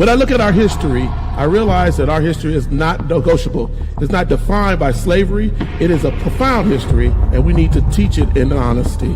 When I look at our history, I realize that our history is not negotiable. It's not defined by slavery. It is a profound history, and we need to teach it in honesty.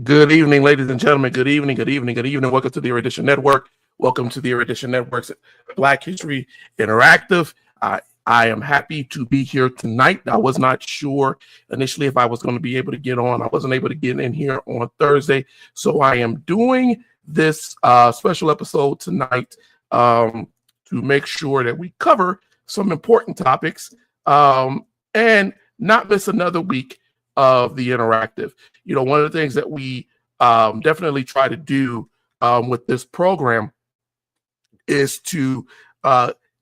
Good evening, ladies and gentlemen. Good evening, good evening, good evening. Welcome to the Erudition Network. Welcome to the Erudition Network's Black History Interactive. I am happy to be here tonight. I was not sure initially if I was going to be able to get on. I wasn't able to get in here on Thursday. So I am doing this special episode tonight to make sure that we cover some important topics and not miss another week of the interactive. You know, one of the things that we definitely try to do with this program is to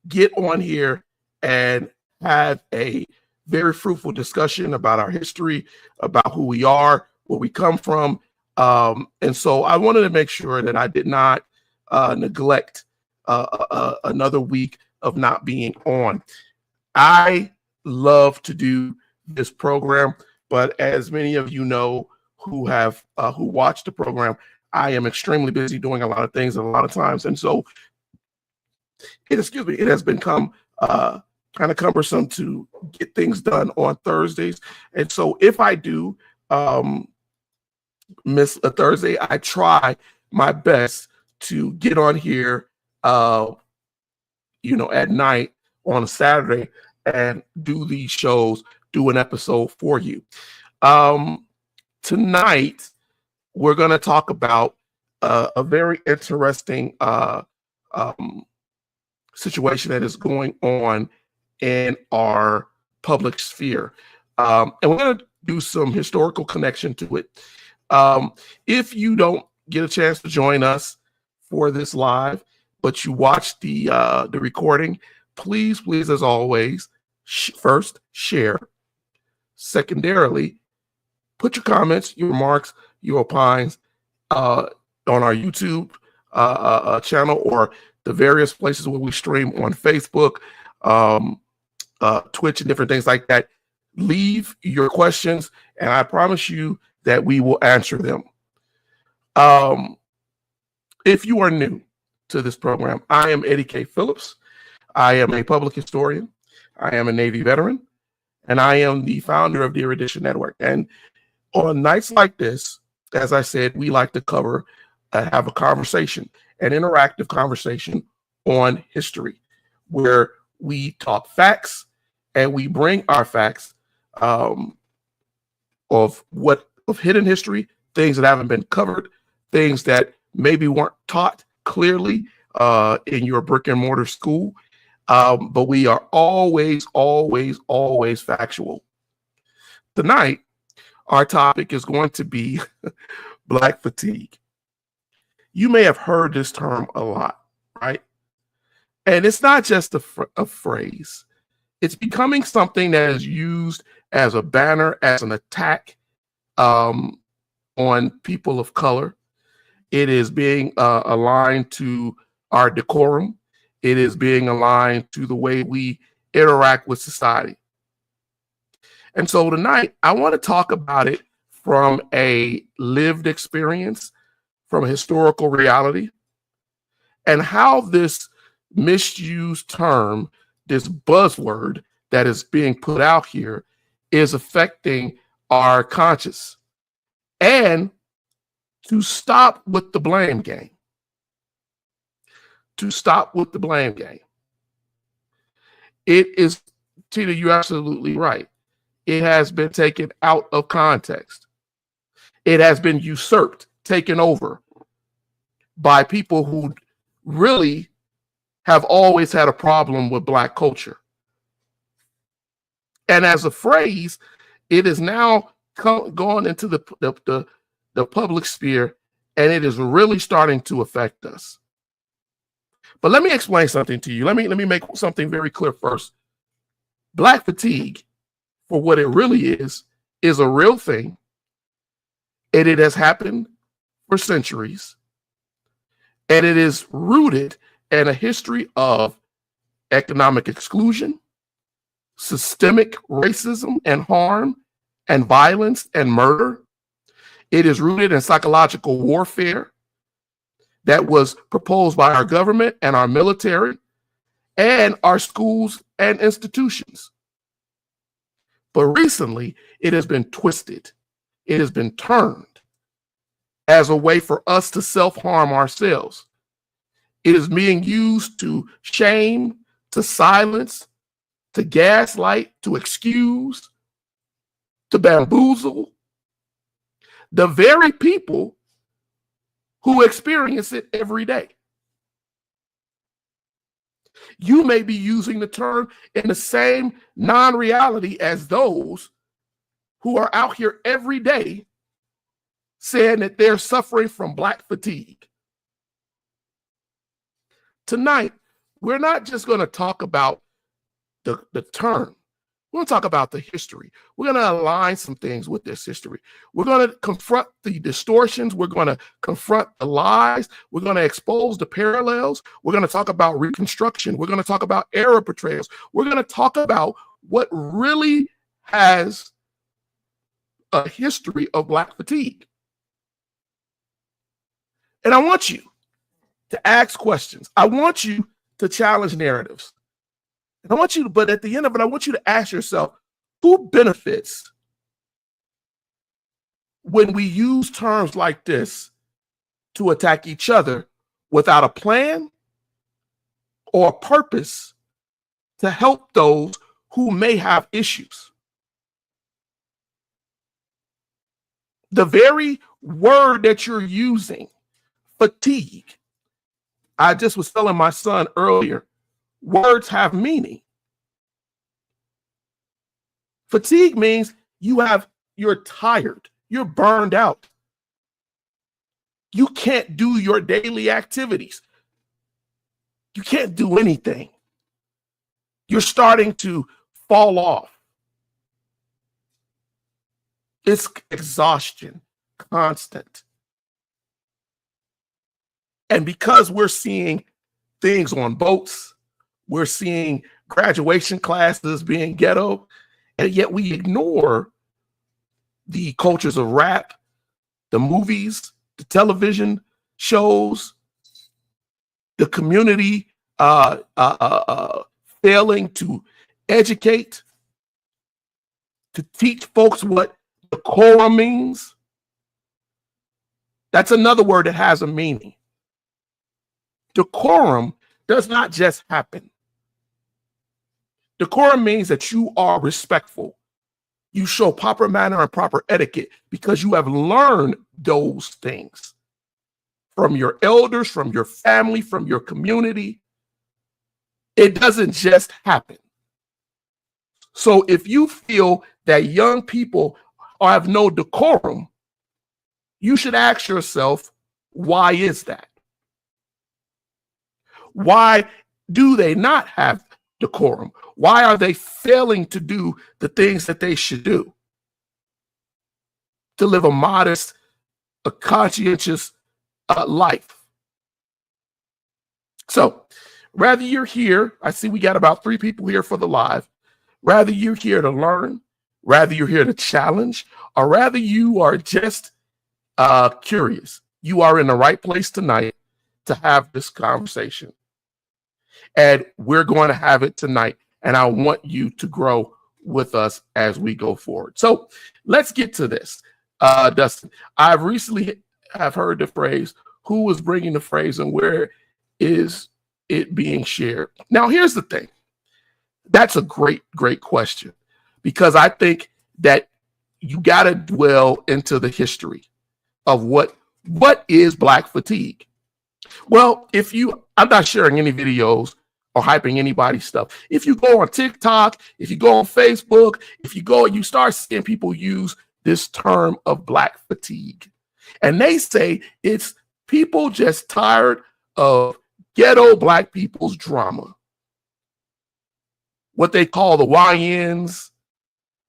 get on here and have a very fruitful discussion about our history, about who we are, where we come from. And so I wanted to make sure that I did not neglect another week of not being on. I love to do this program, but as many of you know who watch the program, I am extremely busy doing a lot of things a lot of times. And so it has become kind of cumbersome to get things done on Thursdays. And so if I do miss a Thursday, I try my best to get on here, at night on a Saturday and do these shows, do an episode for you. Tonight, we're going to talk about a very interesting situation that is going on in our public sphere. And we're going to do some historical connection to it. If you don't get a chance to join us for this live, but you watch the recording, please, as always, first, share. Secondarily, put your comments, your remarks, your opines on our YouTube channel or the various places where we stream on Facebook, Twitch, and different things like that. Leave your questions, and I promise you that we will answer them. If you are new to this program, I am Eddie K. Phillips. I am a public historian. I am a Navy veteran, and I am the founder of the Erudition Network. And on nights like this, as I said, we like to have a conversation, an interactive conversation on history, where we talk facts and we bring our facts of hidden history, things that haven't been covered, things that maybe weren't taught clearly in your brick and mortar school. But we are always factual. Tonight, our topic is going to be Black fatigue. You may have heard this term a lot, right? And it's not just a phrase. It's becoming something that is used as a banner, as an attack on people of color. It is being aligned to our decorum. It is being aligned to the way we interact with society. And so tonight, I want to talk about it from a lived experience, from a historical reality, and how this misused term, this buzzword that is being put out here, is affecting our conscience, and to stop with the blame game. to stop with the blame game. It is, Tina, you're absolutely right. It has been taken out of context. It has been usurped, taken over by people who really have always had a problem with Black culture. And as a phrase, it is now gone into the public sphere, and it is really starting to affect us. But let me explain something to you. Let me make something very clear first. Black fatigue, for what it really is a real thing, and it has happened for centuries, and it is rooted in a history of economic exclusion, systemic racism and harm, and violence and murder. It is rooted in psychological warfare that was proposed by our government and our military and our schools and institutions. But recently, it has been twisted. It has been turned as a way for us to self-harm ourselves. It is being used to shame, to silence, to gaslight, to excuse, to bamboozle the very people who experience it every day. You may be using the term in the same non-reality as those who are out here every day saying that they're suffering from Black fatigue. Tonight, we're not just going to talk about the term. We're going to talk about the history. We're going to align some things with this history. We're going to confront the distortions. We're going to confront the lies. We're going to expose the parallels. We're going to talk about Reconstruction. We're going to talk about era portrayals. We're going to talk about what really has a history of Black fatigue. And I want you to ask questions. I want you to challenge narratives. And I want you to, but at the end of it, I want you to ask yourself, who benefits when we use terms like this to attack each other without a plan or a purpose to help those who may have issues? The very word that you're using, fatigue, I just was telling my son earlier, words have meaning. Fatigue means you're tired, you're burned out. You can't do your daily activities. You can't do anything. You're starting to fall off. It's exhaustion, constant. And because we're seeing things on boats, we're seeing graduation classes being ghetto, and yet we ignore the cultures of rap, the movies, the television shows, the community failing to educate, to teach folks what decorum means. That's another word that has a meaning. Decorum does not just happen. Decorum means that you are respectful. You show proper manner and proper etiquette because you have learned those things from your elders, from your family, from your community. It doesn't just happen. So if you feel that young people have no decorum, you should ask yourself, why is that? Why do they not have decorum? Why are they failing to do the things that they should do? To live a modest, a conscientious life. So, rather you're here, I see we got about 3 people here for the live. Rather you're here to learn, rather you're here to challenge, or rather you are just curious. You are in the right place tonight to have this conversation. And we're going to have it tonight. And I want you to grow with us as we go forward. So let's get to this. Dustin, I've recently have heard the phrase, who is bringing the phrase and where is it being shared? Now, here's the thing. That's a great question, because I think that you got to dwell into the history of what is Black fatigue. Well, I'm not sharing any videos or hyping anybody's stuff. If you go on TikTok, if you go on Facebook, if you go and you start seeing people use this term of Black fatigue, and they say it's people just tired of ghetto Black people's drama. What they call the YNs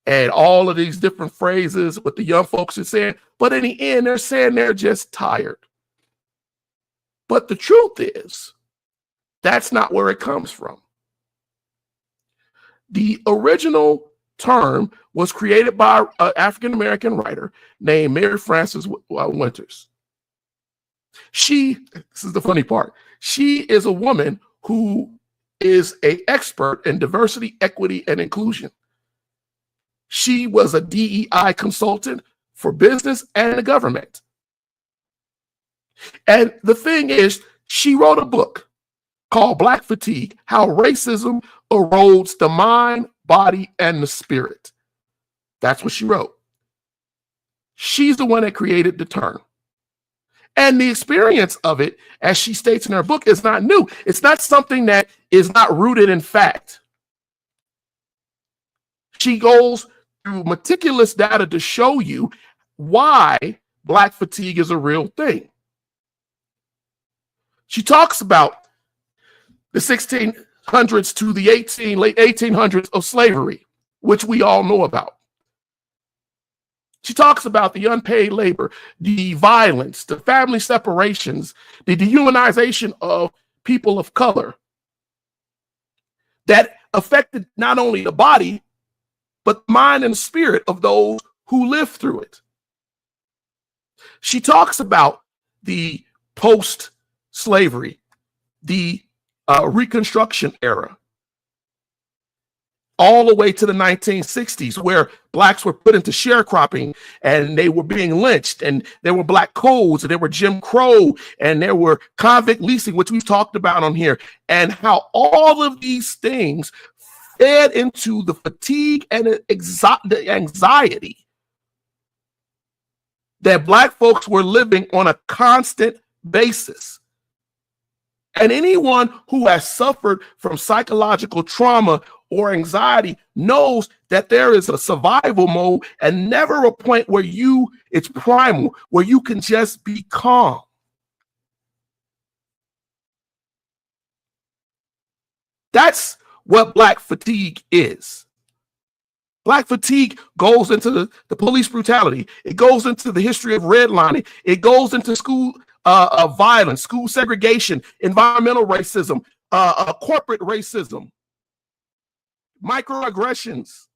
and all of these different phrases, what the young folks are saying. But in the end, they're saying they're just tired. But the truth is, that's not where it comes from. The original term was created by an African-American writer named Mary Frances Winters. This is the funny part, she is a woman who is an expert in diversity, equity, and inclusion. She was a DEI consultant for business and the government. And the thing is, she wrote a book called Black Fatigue: How Racism Erodes the Mind, Body, and the Spirit. That's what she wrote. She's the one that created the term. And the experience of it, as she states in her book, is not new. It's not something that is not rooted in fact. She goes through meticulous data to show you why Black fatigue is a real thing. She talks about the 1600s to the late 1800s of slavery, which we all know about. She talks about the unpaid labor, the violence, the family separations, the dehumanization of people of color that affected not only the body, but the mind and spirit of those who lived through it. She talks about the post-slavery, the Reconstruction era, all the way to the 1960s, where Blacks were put into sharecropping and they were being lynched, and there were Black codes, and there were Jim Crow, and there were convict leasing, which we've talked about on here, and how all of these things fed into the fatigue and the anxiety that Black folks were living on a constant basis. And anyone who has suffered from psychological trauma or anxiety knows that there is a survival mode and never a point where it's primal, where you can just be calm. That's what Black fatigue is. Black fatigue goes into the police brutality. It goes into the history of redlining. It goes into school violence, school segregation, environmental racism, corporate racism, microaggressions,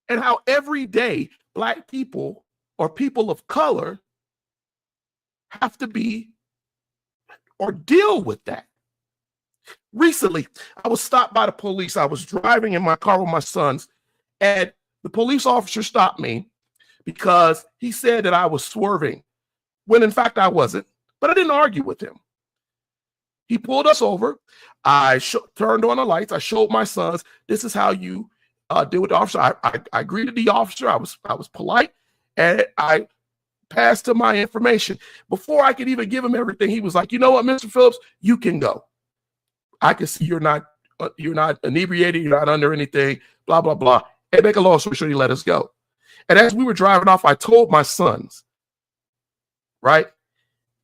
and how every day Black people or people of color have to be or deal with that. Recently, I was stopped by the police. I was driving in my car with my sons, and the police officer stopped me because he said that I was swerving, when in fact I wasn't, but I didn't argue with him. He pulled us over. I turned on the lights. I showed my sons, this is how you deal with the officer. I greeted the officer. I was polite, and I passed him my information. Before I could even give him everything, he was like, you know what, Mr. Phillips, you can go. I can see you're not inebriated, you're not under anything, blah, blah, blah. And make a long story short, he let us go. And as we were driving off, I told my sons, right,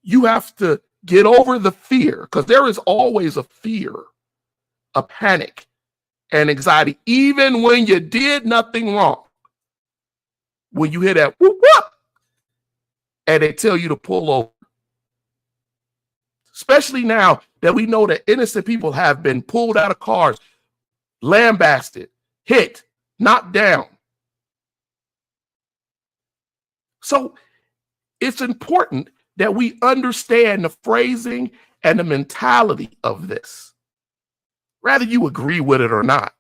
you have to get over the fear, because there is always a fear, a panic, and anxiety, even when you did nothing wrong. When you hear that whoop, whoop, and they tell you to pull over. Especially now that we know that innocent people have been pulled out of cars, lambasted, hit, knocked down. So it's important that we understand the phrasing and the mentality of this, whether you agree with it or not.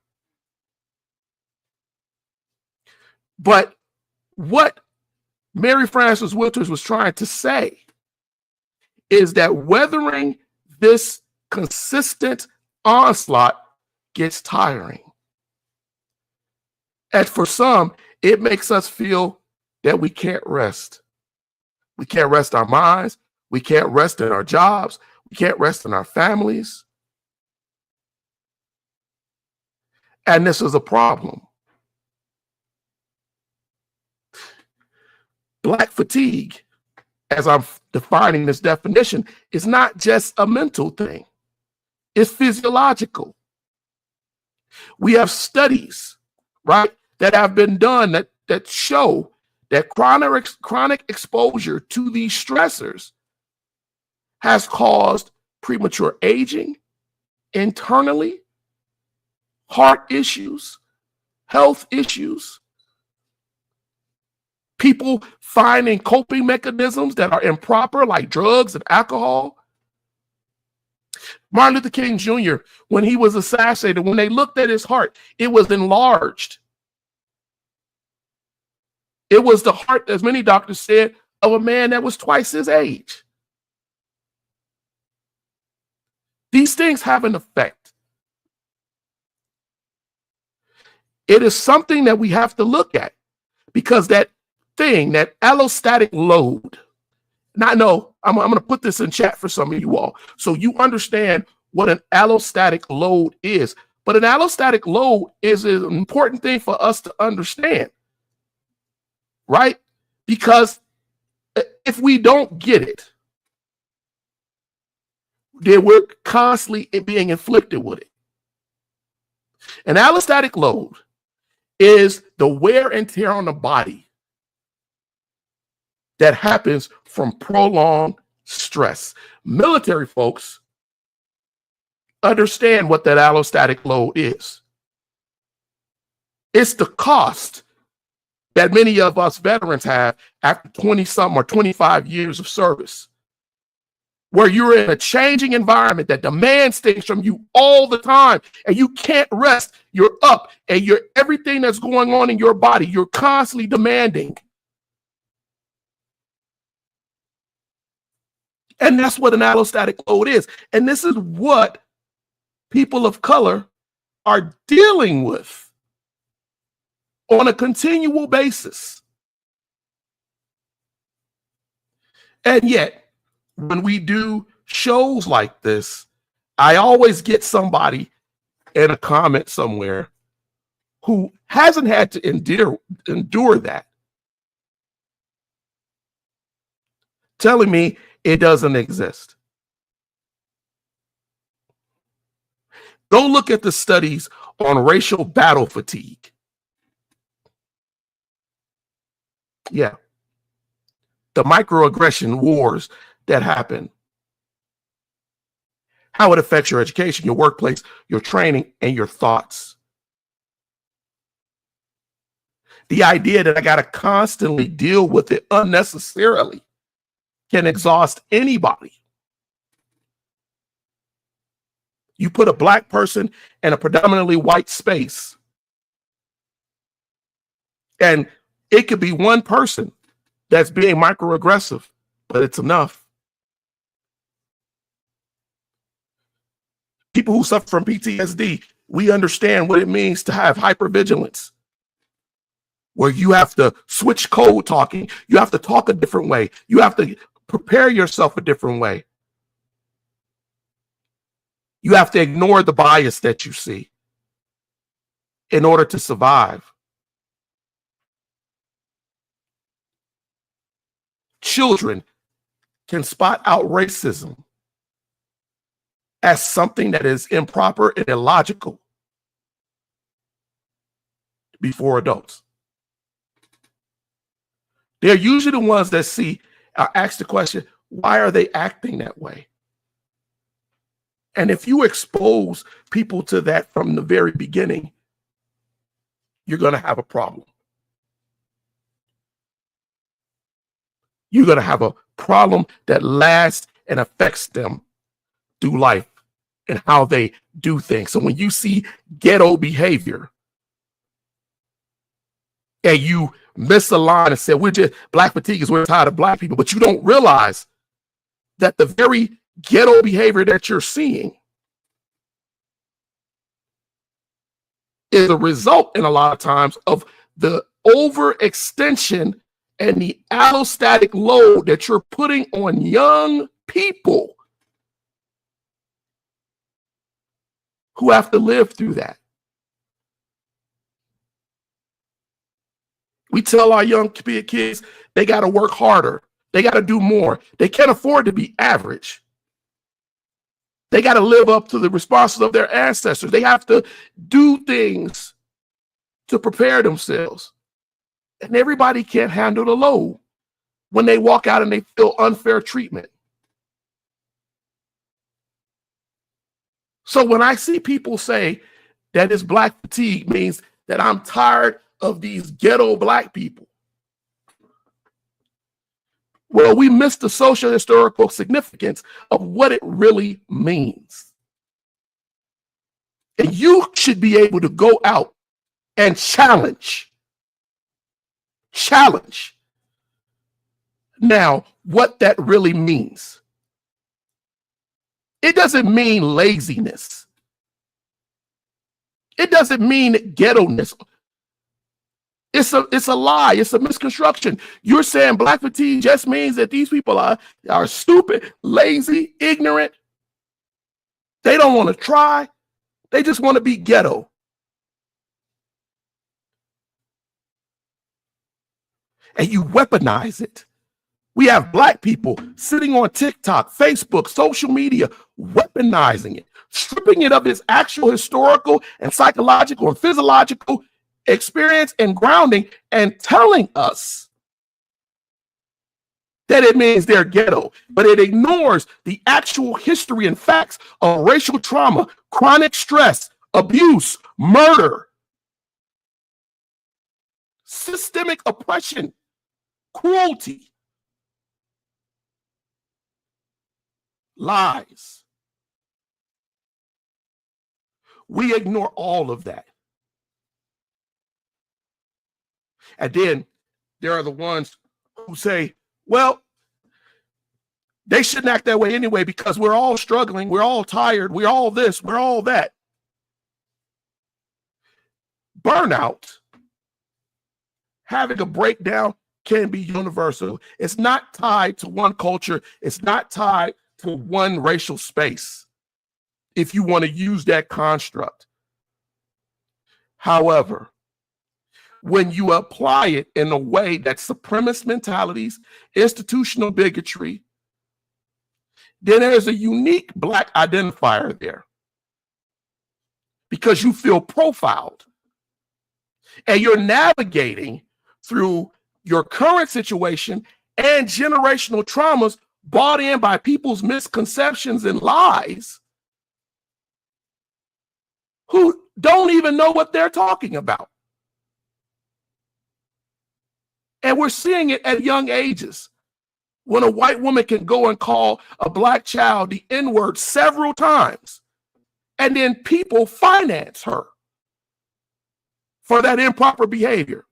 But what Mary Frances Winters was trying to say is that weathering this consistent onslaught gets tiring. And for some, it makes us feel that we can't rest. We can't rest our minds. We can't rest in our jobs. We can't rest in our families. And this is a problem. Black fatigue, as I'm defining this definition, is not just a mental thing. It's physiological. We have studies, right, that have been done that show that chronic exposure to these stressors has caused premature aging internally, heart issues, health issues, people finding coping mechanisms that are improper, like drugs and alcohol. Martin Luther King Jr., when he was assassinated, when they looked at his heart, it was enlarged. It was the heart, as many doctors said, of a man that was twice his age. These things have an effect. It is something that we have to look at, because that thing, that allostatic load, and I know I'm going to put this in chat for some of you all so you understand what an allostatic load is. But an allostatic load is an important thing for us to understand, right? Because if we don't get it, then we're constantly being inflicted with it. An allostatic load is the wear and tear on the body that happens from prolonged stress. Military folks understand what that allostatic load is. It's the cost that many of us veterans have after 20-something or 25 years of service, where you're in a changing environment that demands things from you all the time, and you can't rest. You're up, and you're everything that's going on in your body, you're constantly demanding. And that's what an allostatic load is. And this is what people of color are dealing with on a continual basis. And yet, when we do shows like this, I always get somebody in a comment somewhere who hasn't had to endure that, telling me it doesn't exist. Go look at the studies on racial battle fatigue. Yeah. The microaggression wars that happen. How it affects your education, your workplace, your training, and your thoughts. The idea that I got to constantly deal with it unnecessarily can exhaust anybody. You put a black person in a predominantly white space, and it could be one person that's being microaggressive, but it's enough. People who suffer from PTSD, we understand what it means to have hypervigilance, where you have to switch code talking. You have to talk a different way. You have to prepare yourself a different way. You have to ignore the bias that you see in order to survive. Children can spot out racism as something that is improper and illogical before adults. They're usually the ones that ask the question, why are they acting that way? And if you expose people to that from the very beginning, you're going to have a problem. You're going to have a problem that lasts and affects them through life and how they do things. So when you see ghetto behavior and you misalign and say, black fatigue is we're tired of black people, but you don't realize that the very ghetto behavior that you're seeing is a result in a lot of times of the overextension and the allostatic load that you're putting on young people who have to live through that. We tell our young kids they got to work harder. They got to do more. They can't afford to be average. They got to live up to the responses of their ancestors. They have to do things to prepare themselves. And everybody can't handle the load when they walk out and they feel unfair treatment. So when I see people say that this black fatigue means that I'm tired of these ghetto black people, well, we miss the social historical significance of what it really means. And you should be able to go out and challenge now what that really means. It doesn't mean laziness. It doesn't mean ghetto-ness. It's a lie. It's a misconstruction. You're saying black fatigue just means that these people are stupid, lazy, ignorant. They don't want to try. They just want to be ghetto. And you weaponize it. We have black people sitting on TikTok, Facebook, social media, weaponizing it, stripping it of its actual historical and psychological and physiological experience and grounding, and telling us that it means they're ghetto, but it ignores the actual history and facts of racial trauma, chronic stress, abuse, murder, systemic oppression, cruelty, lies. We ignore all of that. And then there are the ones who say, well, they shouldn't act that way anyway because we're all struggling, we're all tired, we're all this, we're all that. Burnout, having a breakdown, can be universal. It's not tied to one culture. It's not tied to one racial space, if you want to use that construct. However, when you apply it in a way that supremacist mentalities, institutional bigotry, then there's a unique black identifier there because you feel profiled and you're navigating through your current situation and generational traumas bought in by people's misconceptions and lies who don't even know what they're talking about. And we're seeing it at young ages when a white woman can go and call a black child the N-word several times, and then people finance her for that improper behavior.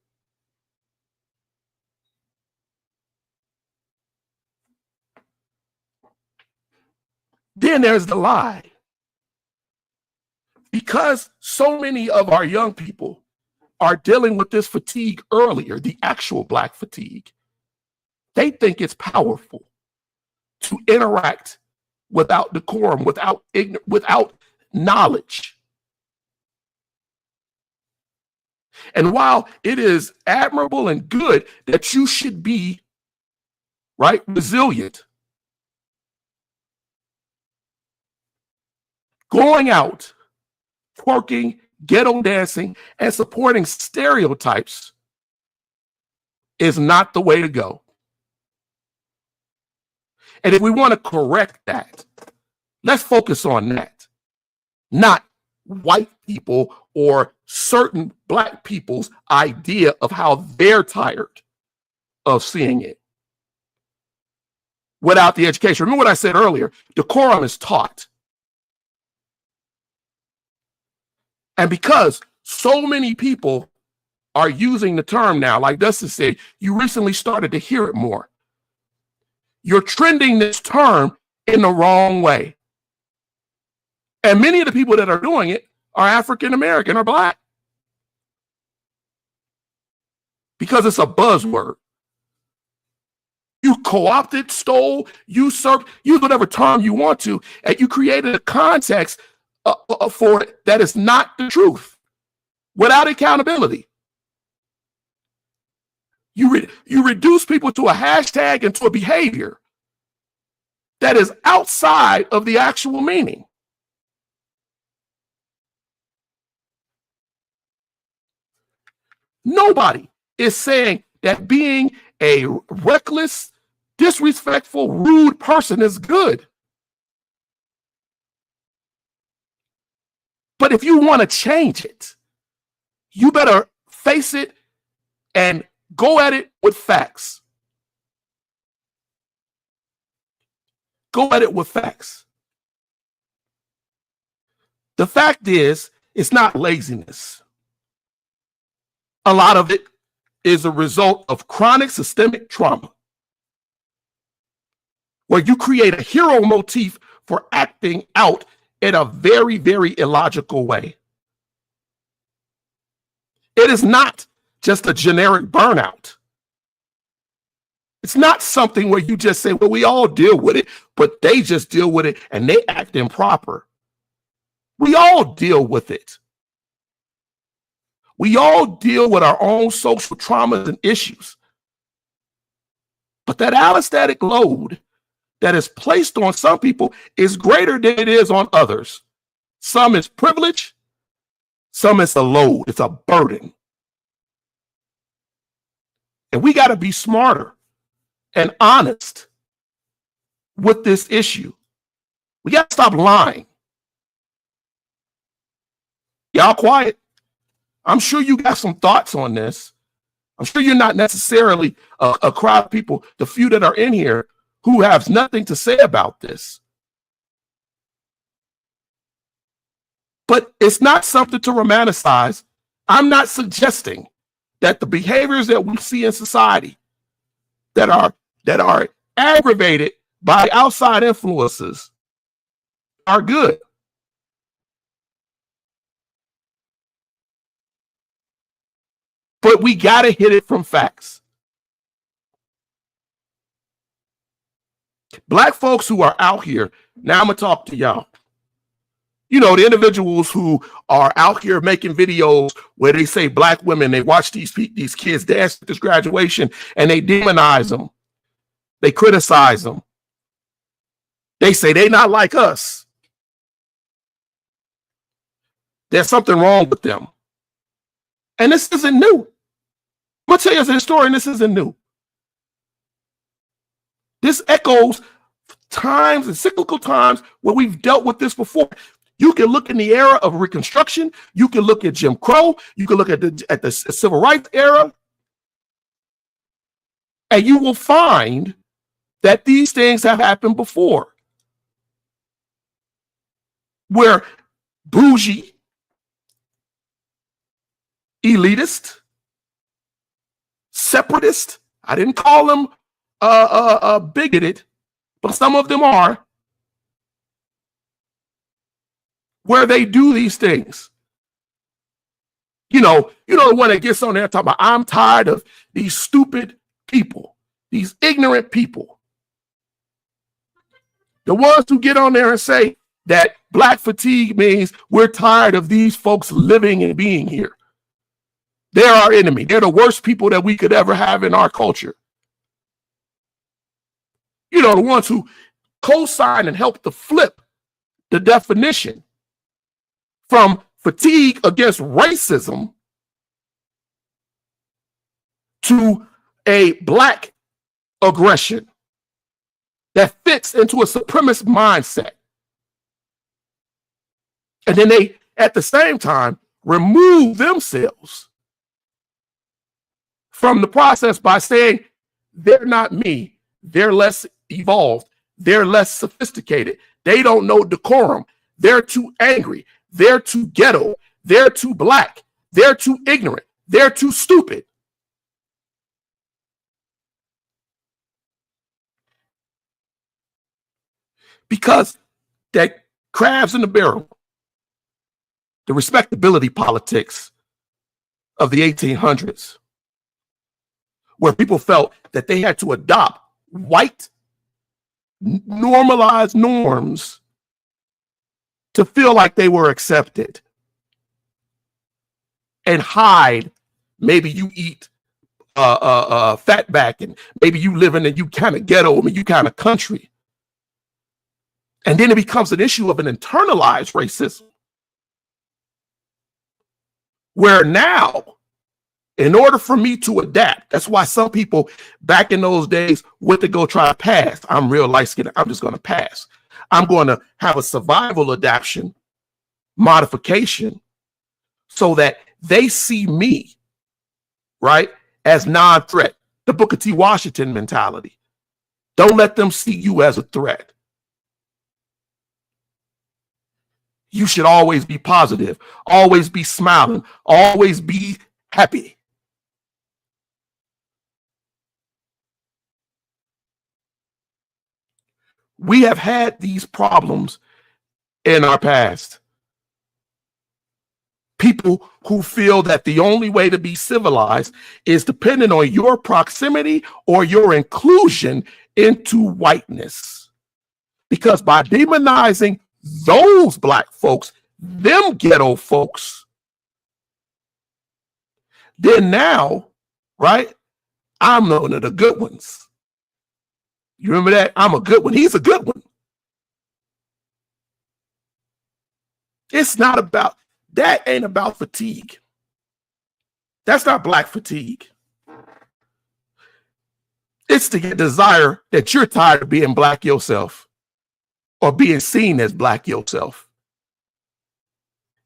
Then there's the lie. Because so many of our young people are dealing with this fatigue earlier, the actual black fatigue, they think it's powerful to interact without decorum, without knowledge. And while it is admirable and good that you should be, right, resilient, going out, twerking, ghetto dancing, and supporting stereotypes is not the way to go. And if we want to correct that, let's focus on that, not white people or certain black people's idea of how they're tired of seeing it without the education. Remember what I said earlier, decorum is taught. And because so many people are using the term now, like Dustin said, you recently started to hear it more. You're trending this term in the wrong way. And many of the people that are doing it are African American or black. because it's a buzzword. You co-opted, stole, usurped, use whatever term you want to, and you created a context for it that is not the truth without accountability. You reduce people to a hashtag and to a behavior that is outside of the actual meaning. Nobody is saying that being a reckless, disrespectful, rude person is good. But if you want to change it, you better face it and go at it with facts. Go at it with facts. The fact is, it's not laziness. A lot of it is a result of chronic systemic trauma, where you create a hero motif for acting out in a very, very illogical way. It is not just a generic burnout. It's not something where you just say, well, we all deal with it, but they just deal with it and they act improper. We all deal with it. We all deal with our own social traumas and issues. But that allostatic load that is placed on some people is greater than it is on others. Some is privilege, some is a load, it's a burden. And we got to be smarter and honest with this issue. We got to stop lying. Y'all quiet. I'm sure you got some thoughts on this. I'm sure you're not necessarily a crowd of people, the few that are in here, who have nothing to say about this. But it's not something to romanticize. I'm not suggesting that the behaviors that we see in society that are aggravated by outside influences are good. But we got to hit it from facts. Black folks who are out here, now I'm going to talk to y'all. You know, the individuals who are out here making videos where they say black women, they watch these kids dance at this graduation and they demonize them. They criticize them. They say they're not like us. There's something wrong with them. And this isn't new. I'm going to tell you as a historian, this isn't new. This echoes times and cyclical times where we've dealt with this before. You can look in the era of Reconstruction. You can look at Jim Crow. You can look at the Civil Rights era. And you will find that these things have happened before. Where bougie, elitist, separatist, I didn't call them bigoted, but some of them are, where they do these things. You know the one that gets on there talking about, I'm tired of these stupid people, these ignorant people. The ones who get on there and say that black fatigue means we're tired of these folks living and being here. They're our enemy. They're the worst people that we could ever have in our culture. You know, the ones who co-sign and help to flip the definition from fatigue against racism to a black aggression that fits into a supremacist mindset. And then they, at the same time, remove themselves from the process by saying, they're not me. They're less evolved. They're less sophisticated. They don't know decorum. They're too angry. They're too ghetto. They're too black. They're too ignorant. They're too stupid. Because that crabs in the barrel, the respectability politics of the 1800s, where people felt that they had to adopt white normalized norms to feel like they were accepted, and hide. Maybe you eat fatback, and maybe you live in a you kind of ghetto, I mean, you kind of country. And then it becomes an issue of an internalized racism, where now, in order for me to adapt, that's why some people back in those days went to go try to pass. I'm real light skinned, I'm just going to pass. I'm going to have a survival adaptation modification so that they see me, right, as non-threat. The Booker T. Washington mentality. Don't let them see you as a threat. You should always be positive, always be smiling, always be happy. We have had these problems in our past. People who feel that the only way to be civilized is dependent on your proximity or your inclusion into whiteness. Because by demonizing those black folks, them ghetto folks, then now, right, I'm one of the good ones. You remember that? I'm a good one. He's a good one. It's not about, that ain't about fatigue. That's not black fatigue. It's the desire that you're tired of being black yourself or being seen as black yourself.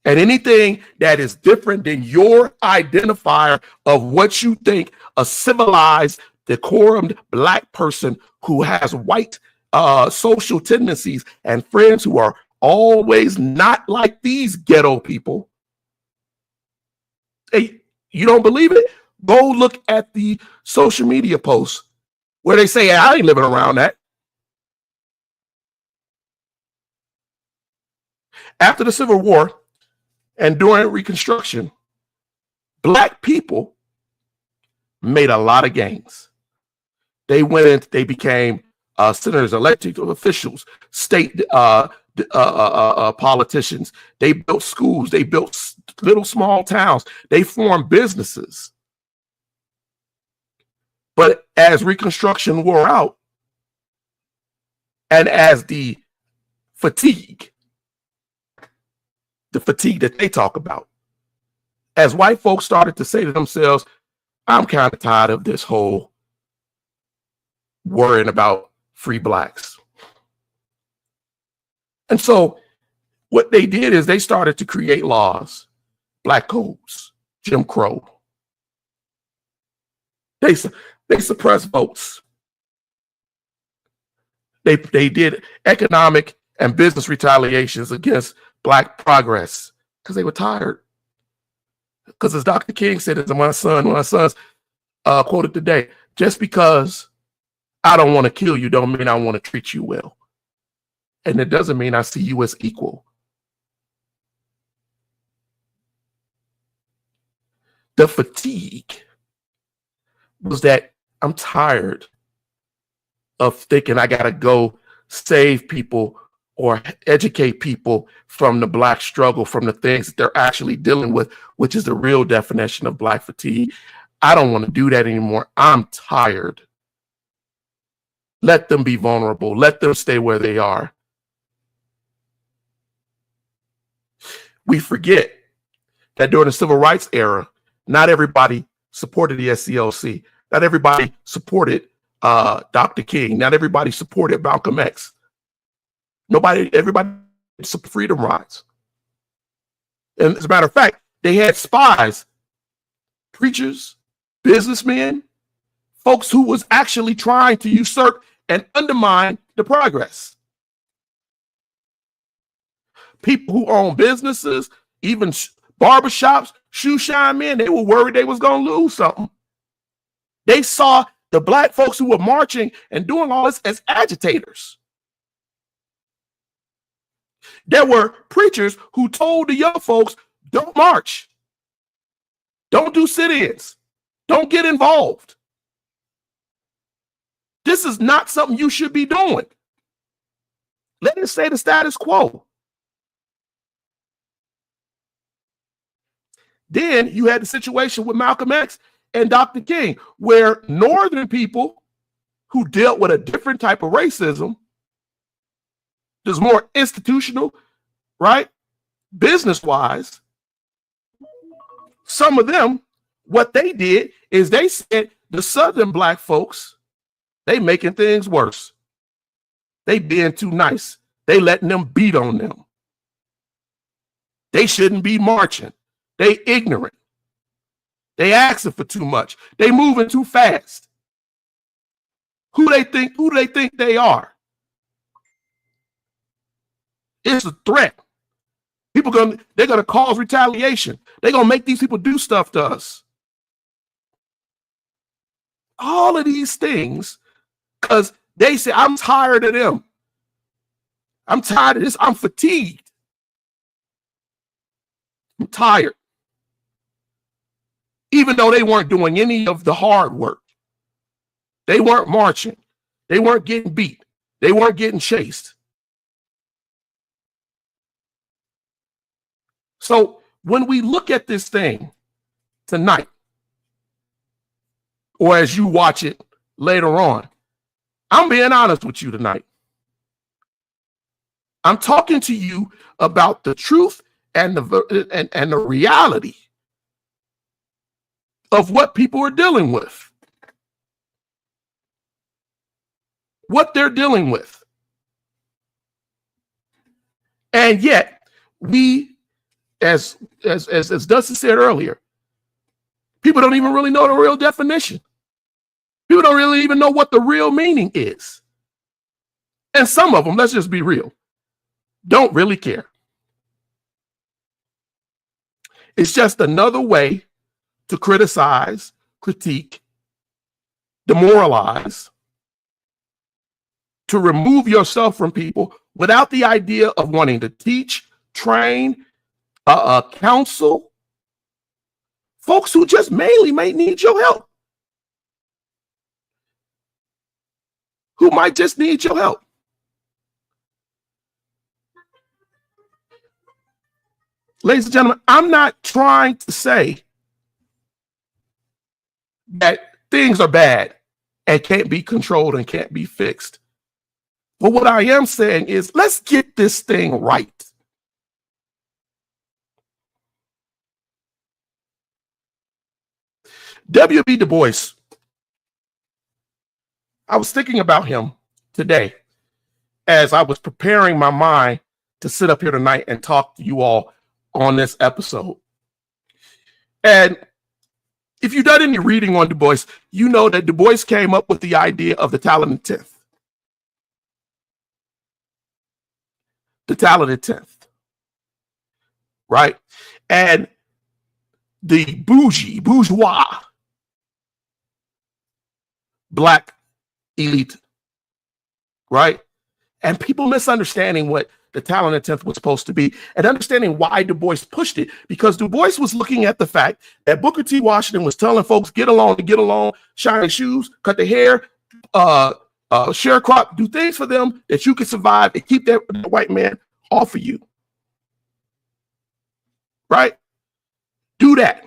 And anything that is different than your identifier of what you think a civilized, decorumed black person who has white social tendencies and friends who are always not like these ghetto people. Hey, you don't believe it? Go look at the social media posts where they say, I ain't living around that. After the Civil War and during Reconstruction, black people made a lot of gains. They went in, they became senators, elected officials, state politicians. They built schools. They built little small towns. They formed businesses. But as Reconstruction wore out, and as the fatigue that they talk about, as white folks started to say to themselves, I'm kind of tired of this whole worrying about free blacks. And so what they did is they started to create laws, black codes, Jim Crow. They suppressed votes. They did economic and business retaliations against black progress because they were tired. Because as Dr. King said, as my son's quoted today, just because I don't want to kill you don't mean I want to treat you well. And it doesn't mean I see you as equal. The fatigue was that I'm tired of thinking I got to go save people or educate people from the black struggle, from the things that they're actually dealing with, which is the real definition of black fatigue. I don't want to do that anymore. I'm tired. Let them be vulnerable. Let them stay where they are. We forget that during the civil rights era, not everybody supported the SCLC. Not everybody supported Dr. King. Not everybody supported Malcolm X. Everybody supported freedom rides. And as a matter of fact, they had spies, preachers, businessmen, folks who was actually trying to usurp and undermine the progress. People who own businesses, even barbershops, shoe shine men, they were worried they was going to lose something. They saw the black folks who were marching and doing all this as agitators. There were preachers who told the young folks, don't march. Don't do sit-ins. Don't get involved. This is not something you should be doing. Let it stay the status quo. Then you had the situation with Malcolm X and Dr. King, where Northern people who dealt with a different type of racism, there's more institutional, right? Business-wise, some of them, what they did is they said the Southern black folks, they making things worse. They being too nice. They letting them beat on them. They shouldn't be marching. They ignorant. They asking for too much. They moving too fast. Who do they think they are? It's a threat. They're gonna cause retaliation. They're gonna make these people do stuff to us. All of these things, because they say, I'm tired of them. I'm tired of this. I'm fatigued. I'm tired. Even though they weren't doing any of the hard work. They weren't marching. They weren't getting beat. They weren't getting chased. So when we look at this thing tonight, or as you watch it later on, I'm being honest with you tonight. I'm talking to you about the truth and the reality of what people are dealing with. What they're dealing with. And yet, we, as Dustin said earlier, people don't even really know the real definition. People don't really even know what the real meaning is. And some of them, let's just be real, don't really care. It's just another way to criticize, critique, demoralize, to remove yourself from people without the idea of wanting to teach, train, counsel, folks who just mainly may need your help, who might just need your help. Ladies and gentlemen, I'm not trying to say that things are bad and can't be controlled and can't be fixed. But what I am saying is, let's get this thing right. W.E.B. Du Bois, I was thinking about him today as I was preparing my mind to sit up here tonight and talk to you all on this episode. And if you've done any reading on Du Bois, you know that Du Bois came up with the idea of the talented 10th. The talented 10th. Right? And the bourgeois, black elite, right? And people misunderstanding what the talented 10th was supposed to be and understanding why Du Bois pushed it, because Du Bois was looking at the fact that Booker T. Washington was telling folks, get along, shine shoes, cut their hair, sharecrop, do things for them that you can survive and keep that white man off of you. Right? Do that.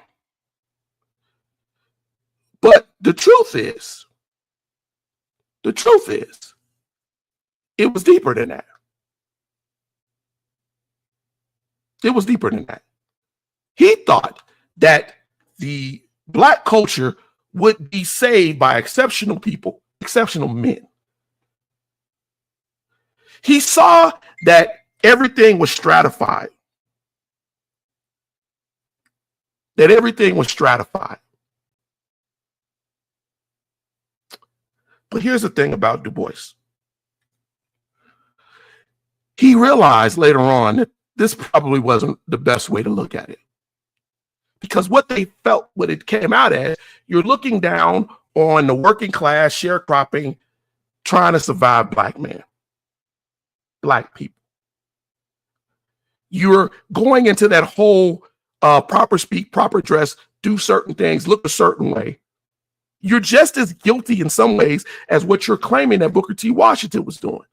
But the truth is, it was deeper than that. It was deeper than that. He thought that the black culture would be saved by exceptional people, exceptional men. He saw that everything was stratified. But here's the thing about Du Bois. He realized later on that this probably wasn't the best way to look at it. Because what they felt, what it came out as, you're looking down on the working class, sharecropping, trying to survive black men, black people. You're going into that whole proper speak, proper dress, do certain things, look a certain way. You're just as guilty in some ways as what you're claiming that Booker T. Washington was doing.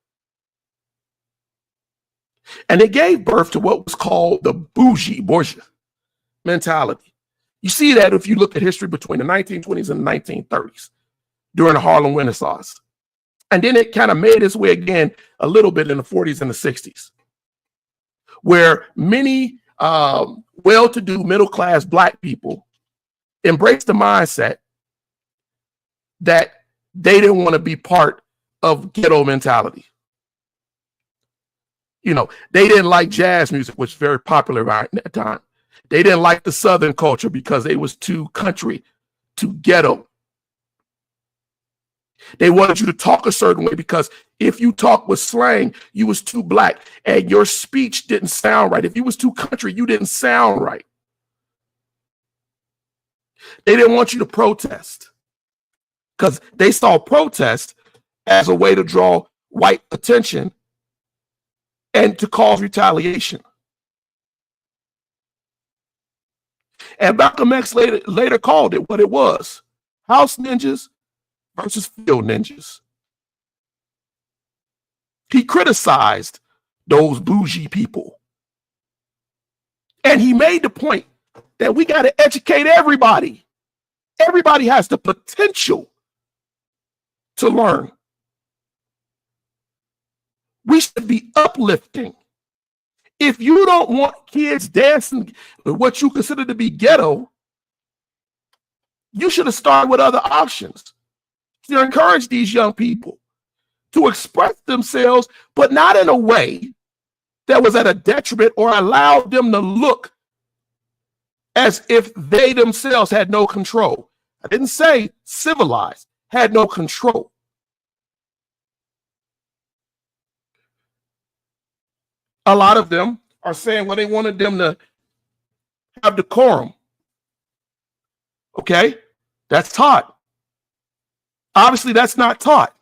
And it gave birth to what was called the Bois mentality. You see that if you look at history between the 1920s and the 1930s during the Harlem Renaissance. And then it kind of made its way again a little bit in the 40s and the 60s, where many well-to-do middle-class Black people embraced the mindset that they didn't want to be part of ghetto mentality. You know, they didn't like jazz music, which was very popular right at that time. They didn't like the Southern culture because it was too country, too ghetto. They wanted you to talk a certain way because if you talk with slang, you was too Black and your speech didn't sound right. If you was too country, you didn't sound right. They didn't want you to protest because they saw protest as a way to draw white attention and to cause retaliation. And Malcolm X later called it what it was: house ninjas versus field ninjas. He criticized those bougie people. And he made the point that we got to educate everybody. Everybody has the potential to learn. We should be uplifting. If you don't want kids dancing what you consider to be ghetto, you should have started with other options to encourage these young people to express themselves, but not in a way that was at a detriment or allowed them to look as if they themselves had no control. I didn't say civilized, had no control. A lot of them are saying, well, they wanted them to have decorum. Okay, that's taught. Obviously, that's not taught.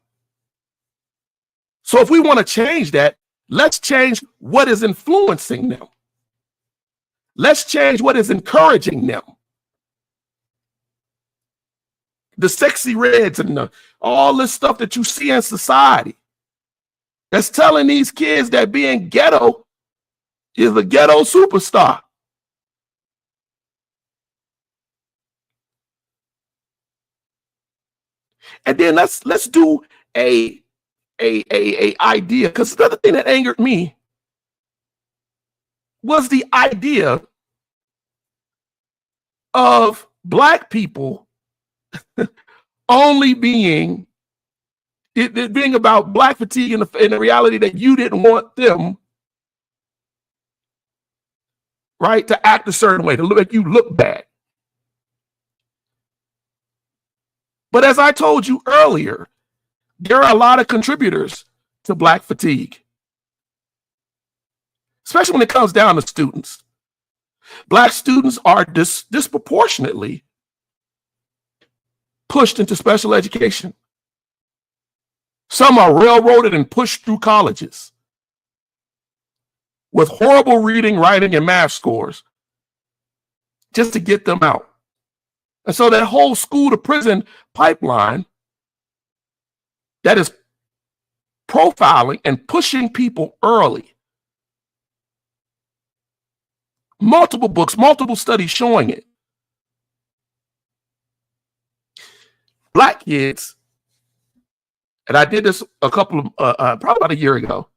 So if we want to change that, let's change what is influencing them. Let's change what is encouraging them. The sexy reds and all this stuff that you see in society that's telling these kids that being ghetto is the ghetto superstar. And then let's do a idea, because the other thing that angered me was the idea of Black people only being it being about Black fatigue and the reality that you didn't want them, right, to act a certain way, to make you look bad. But as I told you earlier, there are a lot of contributors to Black fatigue, especially when it comes down to students. Black students are disproportionately pushed into special education. Some are railroaded and pushed through colleges with horrible reading, writing, and math scores just to get them out. And so that whole school to prison pipeline that is profiling and pushing people early. Multiple books, multiple studies showing it. Black kids, and I did this a couple of, probably about a year ago,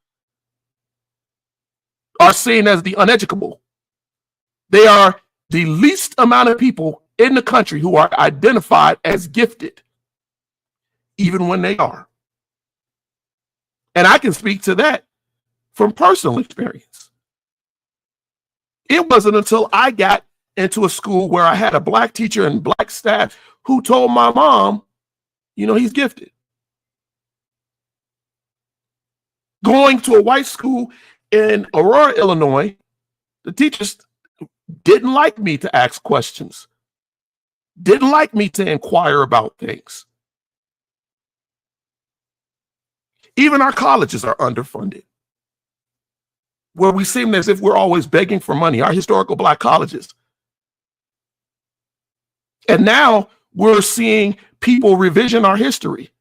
are seen as the uneducable. They are the least amount of people in the country who are identified as gifted, even when they are. And I can speak to that from personal experience. It wasn't until I got into a school where I had a Black teacher and Black staff who told my mom, you know, he's gifted. Going to a white school in Aurora, Illinois, the teachers didn't like me to ask questions, didn't like me to inquire about things. Even our colleges are underfunded, where we seem as if we're always begging for money, our historical Black colleges. And now we're seeing people revision our history.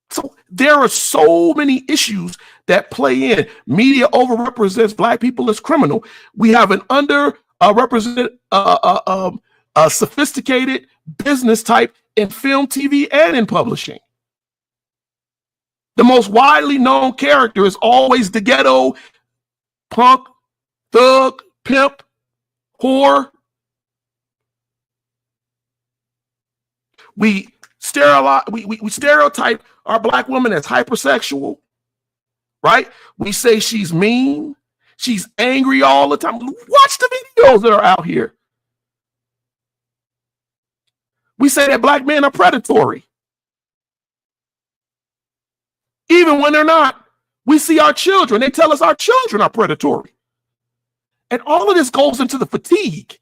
So there are so many issues that play in. Media overrepresents Black people as criminal. We have an underrepresented, sophisticated business type in film, TV, and in publishing. The most widely known character is always the ghetto, punk, thug, pimp, whore. We stereotype our Black woman as hypersexual, right? We say she's mean, she's angry all the time. Watch the videos that are out here. We say that Black men are predatory, even when they're not. We see our children, they tell us our children are predatory. And all of this goes into the fatigue.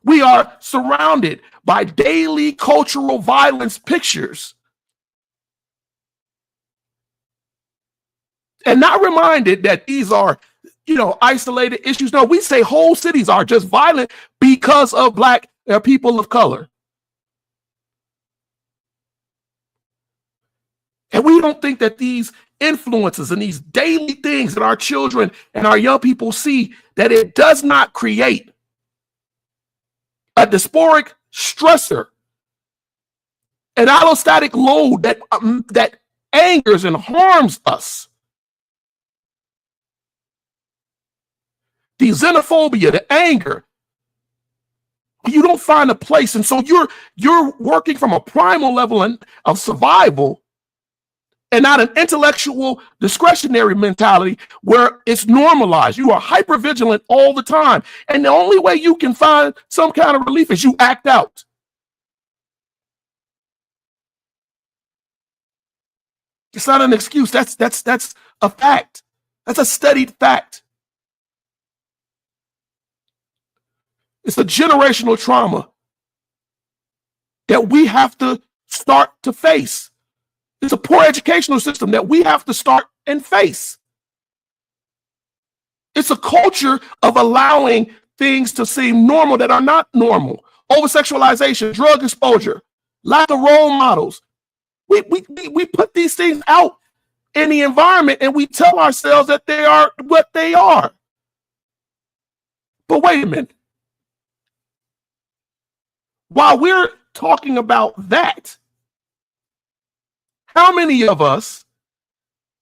We are surrounded by daily cultural violence pictures and not reminded that these are, isolated issues. No, we say whole cities are just violent because of Black people of color. And we don't think that these influences and these daily things that our children and our young people see, that it does not create a dysphoric stressor, an allostatic load that angers and harms us. The xenophobia, the anger, you don't find a place. And so you're working from a primal level of survival and not an intellectual discretionary mentality where it's normalized. You are hypervigilant all the time. And the only way you can find some kind of relief is you act out. It's not an excuse. That's a fact. That's a studied fact. It's a generational trauma that we have to start to face. It's a poor educational system that we have to start and face. It's a culture of allowing things to seem normal that are not normal. Over-sexualization, drug exposure, lack of role models. We put these things out in the environment and we tell ourselves that they are what they are. But wait a minute. While we're talking about that, how many of us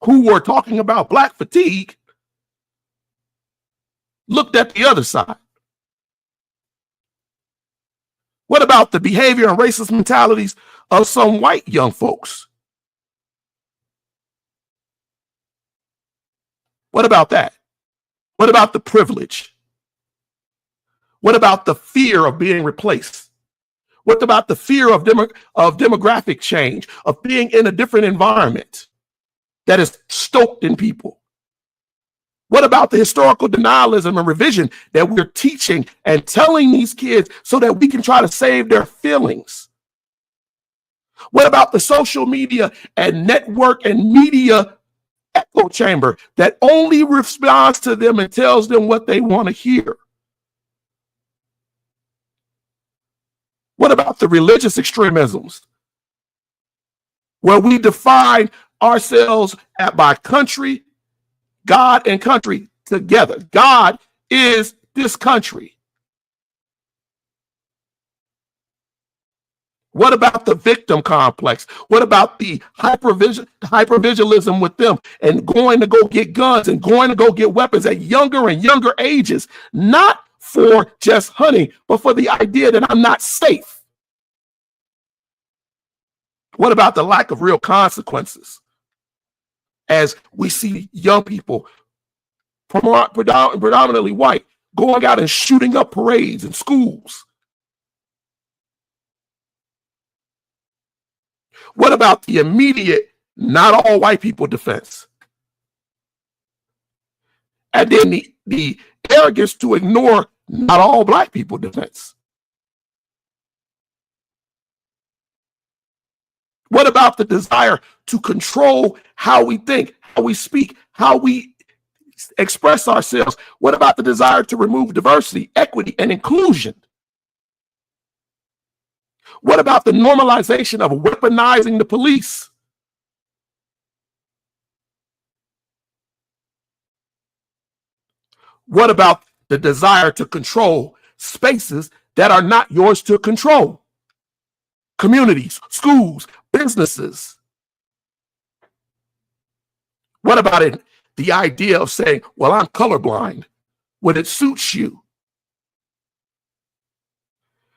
who were talking about Black fatigue looked at the other side? What about the behavior and racist mentalities of some white young folks? What about that? What about the privilege? What about the fear of being replaced? What about the fear of demographic change, of being in a different environment that is stoked in people? What about the historical denialism and revision that we're teaching and telling these kids so that we can try to save their feelings? What about the social media and network and media echo chamber that only responds to them and tells them what they want to hear? What about the religious extremisms where we define ourselves by country, God and country together? God is this country. What about the victim complex? What about the hypervigilism with them and going to go get guns and going to go get weapons at younger and younger ages? Not for just hunting, but for the idea that I'm not safe. What about the lack of real consequences as we see young people, predominantly white, going out and shooting up parades in schools? What about the immediate, not all white people defense? And then the arrogance to ignore not all Black people defense. What about the desire to control how we think, how we speak, how we express ourselves? What about the desire to remove diversity, equity, and inclusion? What about the normalization of weaponizing the police? What about the desire to control spaces that are not yours to control? Communities, schools, businesses. What about it? The idea of saying, well, I'm colorblind when it suits you.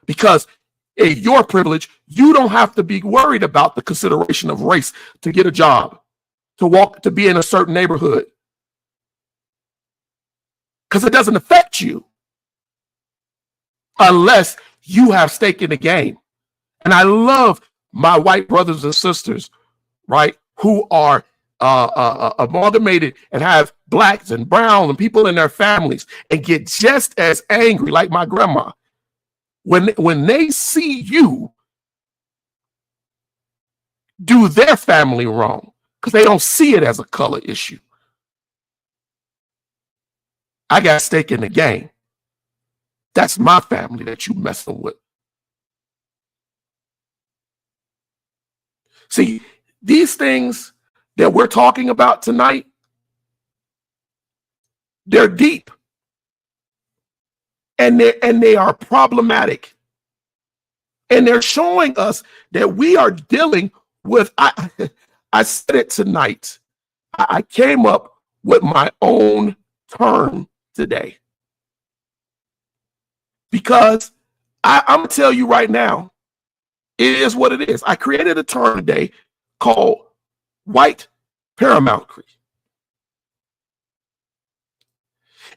Because in your privilege, you don't have to be worried about the consideration of race to get a job, to be in a certain neighborhood. Because it doesn't affect you unless you have stake in the game. And I love my white brothers and sisters, right, who are amalgamated and have blacks and brown and people in their families and get just as angry, like my grandma, when they see you do their family wrong, because they don't see it as a color issue. I got stake in the game. That's my family that you messing with. See, these things that we're talking about tonight, they're deep. And they are problematic. And they're showing us that we are dealing with, I said it tonight. I came up with my own term today. Because I'm going to tell you right now, it is what it is. I created a term today called white paramouncy.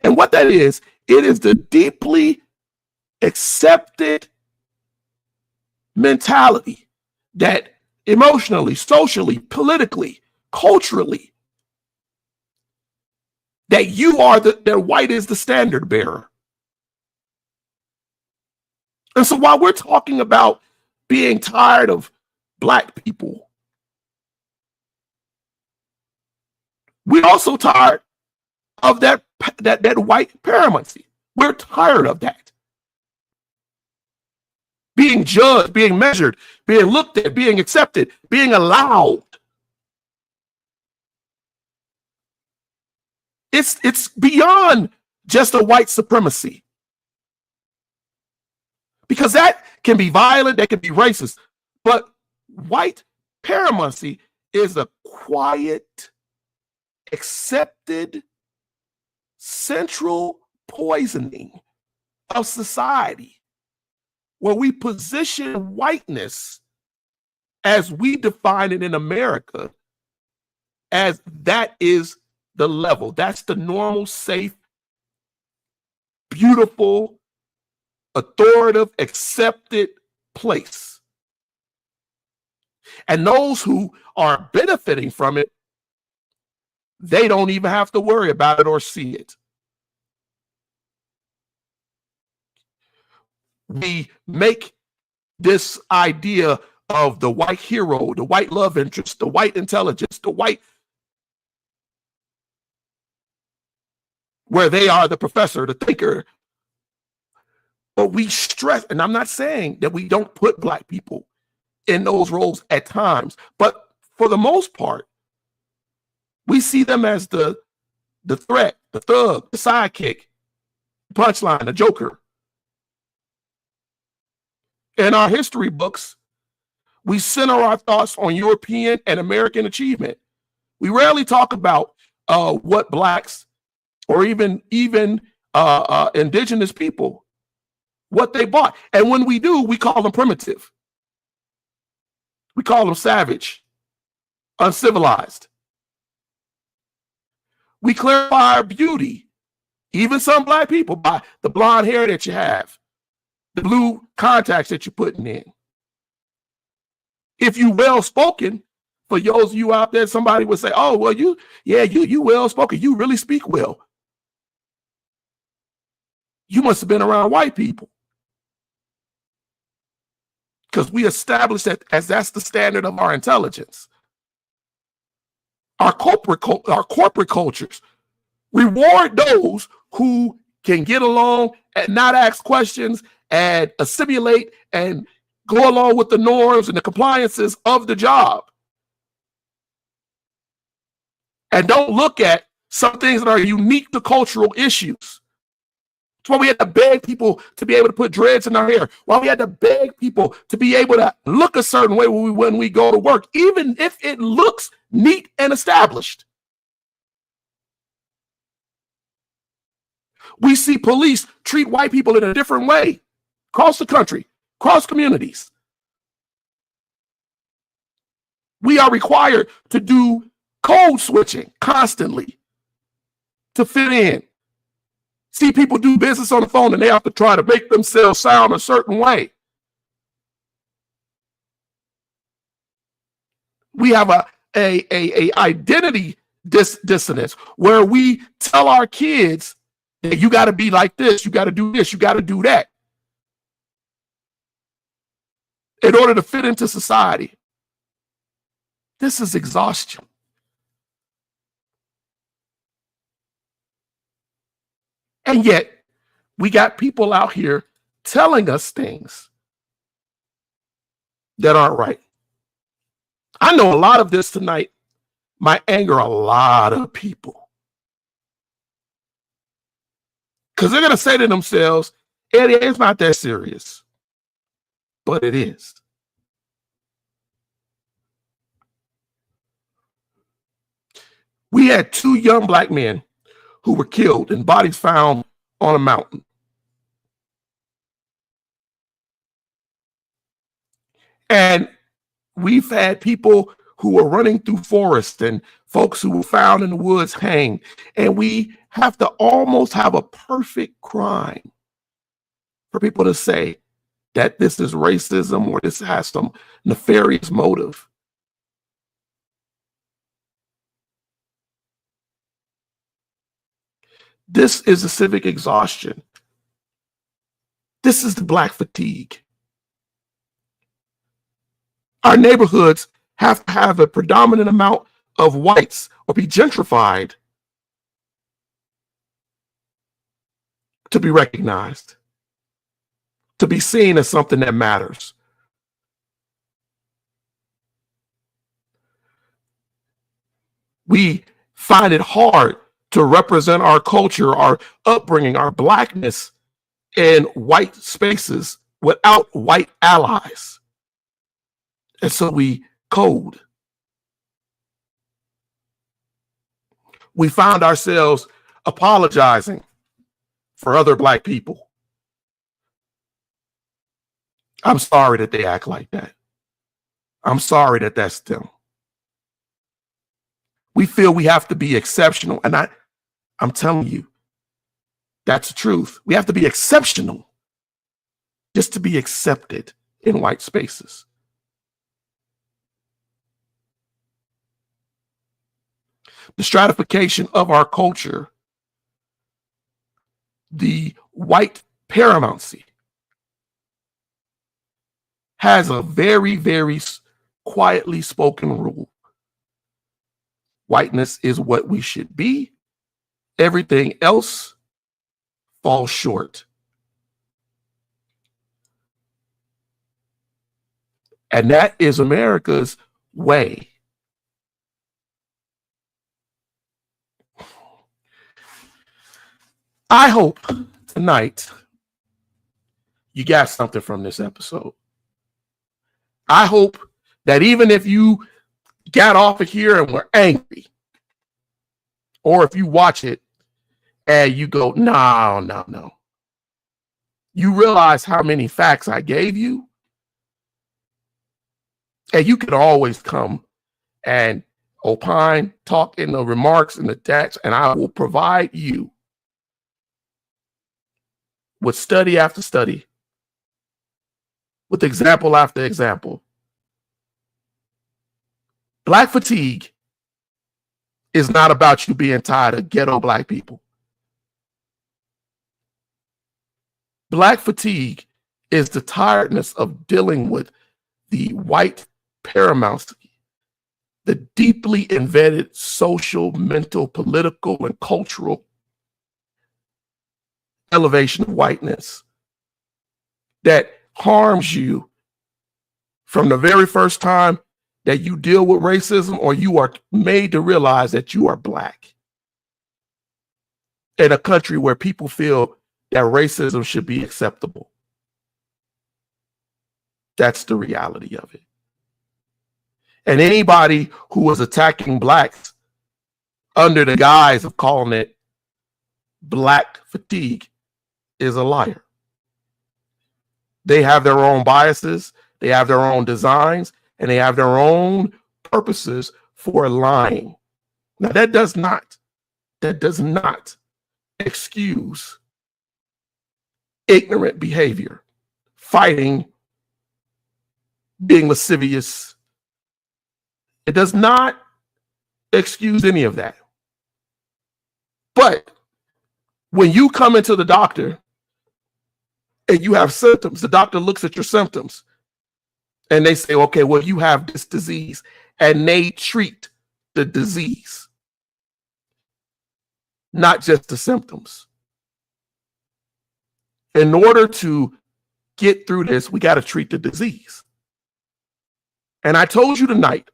And what that is, it is the deeply accepted mentality that emotionally, socially, politically, culturally, that you are that white is the standard bearer. And so while we're talking about being tired of black people, we're also tired of that white paramouncy. We're tired of that. Being judged, being measured, being looked at, being accepted, being allowed. It's beyond just a white supremacy. Because that can be violent, that can be racist. But white paramouncy is a quiet, accepted, central poisoning of society, where we position whiteness as we define it in America, as that is the level. That's the normal, safe, beautiful, authoritative, accepted place. And those who are benefiting from it, they don't even have to worry about it or see it. We make this idea of the white hero, the white love interest, the white intelligence, the white, where they are the professor, the thinker. But we stress, and I'm not saying that we don't put black people in those roles at times, but for the most part, we see them as the threat, the thug, the sidekick, punchline, the joker. In our history books, we center our thoughts on European and American achievement. We rarely talk about what blacks or even indigenous people, what they bought. And when we do, we call them primitive. We call them savage, uncivilized. We clarify our beauty, even some black people, by the blonde hair that you have, the blue contacts that you're putting in. If you well-spoken, for those of you out there, somebody would say, oh, well, you well-spoken, you really speak well. You must have been around white people. Because we established that as that's the standard of our intelligence. Our corporate cultures reward those who can get along and not ask questions and assimilate and go along with the norms and the compliances of the job. And don't look at some things that are unique to cultural issues. That's why we had to beg people to be able to put dreads in our hair. Why we had to beg people to be able to look a certain way when we go to work, even if it looks neat and established. We see police treat white people in a different way across the country, across communities. We are required to do code switching constantly to fit in. See people do business on the phone and they have to try to make themselves sound a certain way. We have a identity dissonance where we tell our kids that you got to be like this, you got to do this, you got to do that in order to fit into society. This is exhaustion. And yet, we got people out here telling us things that aren't right. I know a lot of this tonight might anger a lot of people. Because they're going to say to themselves, Eddie, it's not that serious. But it is. We had 2 young black men who were killed and bodies found on a mountain. And we've had people who were running through forests and folks who were found in the woods hanged. And we have to almost have a perfect crime for people to say that this is racism or this has some nefarious motive. This is the civic exhaustion. This is the black fatigue. Our neighborhoods have to have a predominant amount of whites or be gentrified to be recognized, to be seen as something that matters. We find it hard to represent our culture, our upbringing, our blackness in white spaces without white allies. And so we code. We found ourselves apologizing for other black people. I'm sorry that they act like that. I'm sorry that that's them. We feel we have to be exceptional. And I'm telling you, that's the truth. We have to be exceptional just to be accepted in white spaces. The stratification of our culture, the white paramouncy, has a very, very quietly spoken rule. Whiteness is what we should be. Everything else falls short. And that is America's way. I hope tonight you got something from this episode. I hope that even if you got off of here and were angry, or if you watch it and you go, no, you realize how many facts I gave you, and you can always come and opine, talk in the remarks and the text, and I will provide you with study after study, with example after example. Black fatigue is not about you being tired of ghetto black people. Black fatigue is the tiredness of dealing with the white paramouncy, the deeply embedded social, mental, political, and cultural elevation of whiteness that harms you from the very first time that you deal with racism, or you are made to realize that you are Black in a country where people feel that racism should be acceptable. That's the reality of it. And anybody who was attacking Blacks under the guise of calling it Black fatigue is a liar. They have their own biases, they have their own designs, and they have their own purposes for lying. Now, that does not excuse ignorant behavior, fighting, being lascivious. It does not excuse any of that. But when you come into the doctor and you have symptoms, the doctor looks at your symptoms and they say, okay, well, you have this disease, and they treat the disease, not just the symptoms. In order to get through this, we got to treat the disease. And I told you tonight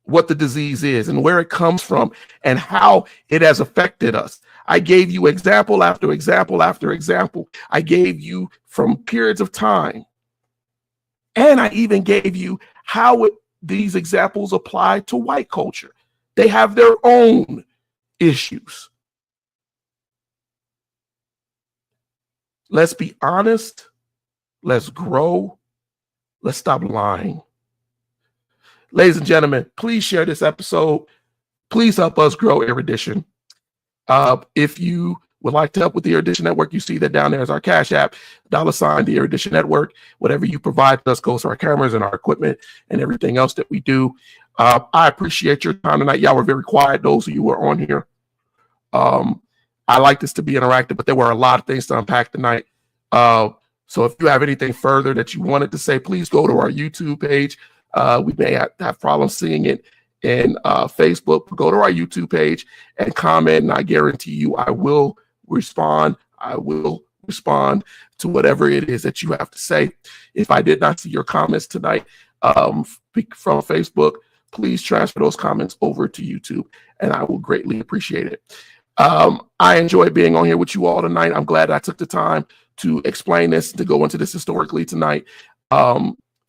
what the disease is and where it comes from and how it has affected us. I gave you example after example after example. I gave you from periods of time. And I even gave you how these examples apply to white culture. They have their own issues. Let's be honest. Let's grow. Let's stop lying. Ladies and gentlemen, please share this episode. Please help us grow Erudition. If you would like to help with the Erudition Network, you see that down there is our Cash App, $ the Erudition Network. Whatever you provide us goes to our cameras and our equipment and everything else that we do. I appreciate your time tonight. Y'all were very quiet, those of you who are on here. I like this to be interactive, but there were a lot of things to unpack tonight. So if you have anything further that you wanted to say, please go to our YouTube page. We may have problems seeing it in Facebook. Go to our YouTube page and comment, and I guarantee you I will respond. I will respond to whatever it is that you have to say. If I did not see your comments tonight from Facebook, please transfer those comments over to YouTube, and I will greatly appreciate it. I enjoyed being on here with you all tonight. I'm glad I took the time to explain this, to go into this historically tonight.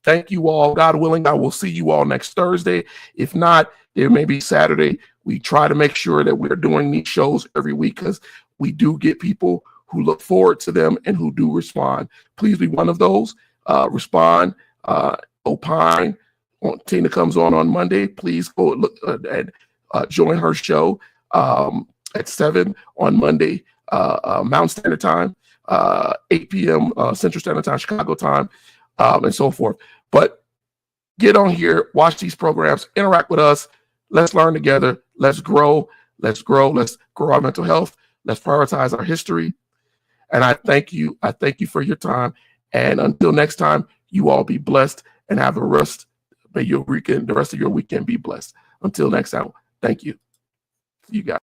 Thank you all. God willing, I will see you all next Thursday. If not, there may be Saturday. We try to make sure that we're doing these shows every week because we do get people who look forward to them and who do respond. Please be one of those. Respond, opine. Tina comes on Monday. Please go look and join her show at 7 on Monday, Mountain Standard Time, 8 p.m. Central Standard Time, Chicago time, and so forth. But get on here, watch these programs, interact with us. Let's learn together. Let's grow. Let's grow. Let's grow our mental health. Let's prioritize our history. And I thank you. I thank you for your time. And until next time, you all be blessed and have the rest of your weekend be blessed. Until next time, thank you. You guys.